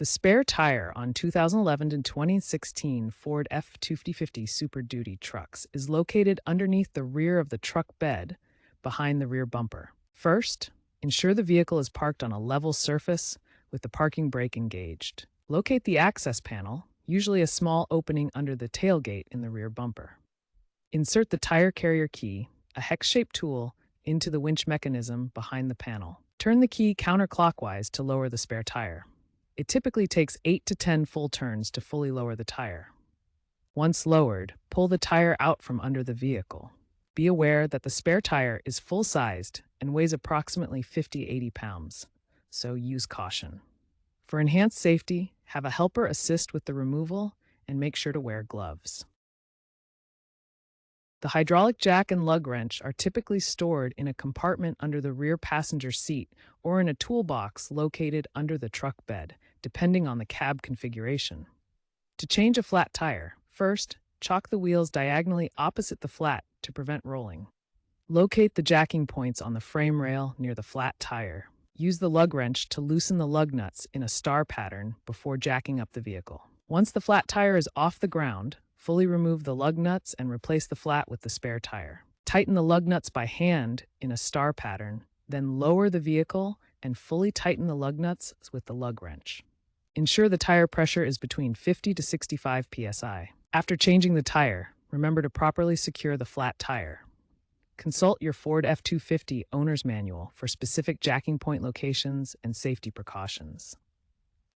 The spare tire on 2011 and 2016 Ford F-250 Super Duty trucks is located underneath the rear of the truck bed behind the rear bumper. First, ensure the vehicle is parked on a level surface with the parking brake engaged. Locate the access panel, usually a small opening under the tailgate in the rear bumper. Insert the tire carrier key, a hex-shaped tool, into the winch mechanism behind the panel. Turn the key counterclockwise to lower the spare tire. It typically takes 8 to 10 full turns to fully lower the tire. Once lowered, pull the tire out from under the vehicle. Be aware that the spare tire is full-sized and weighs approximately 50–80 pounds, so use caution. For enhanced safety, have a helper assist with the removal and make sure to wear gloves. The hydraulic jack and lug wrench are typically stored in a compartment under the rear passenger seat or in a toolbox located under the truck bed, depending on the cab configuration. To change a flat tire, first, chalk the wheels diagonally opposite the flat to prevent rolling. Locate the jacking points on the frame rail near the flat tire. Use the lug wrench to loosen the lug nuts in a star pattern before jacking up the vehicle. Once the flat tire is off the ground, fully remove the lug nuts and replace the flat with the spare tire. Tighten the lug nuts by hand in a star pattern, then lower the vehicle and fully tighten the lug nuts with the lug wrench. Ensure the tire pressure is between 50 to 65 psi. After changing the tire, remember to properly secure the flat tire. Consult your Ford F-250 owner's manual for specific jacking point locations and safety precautions.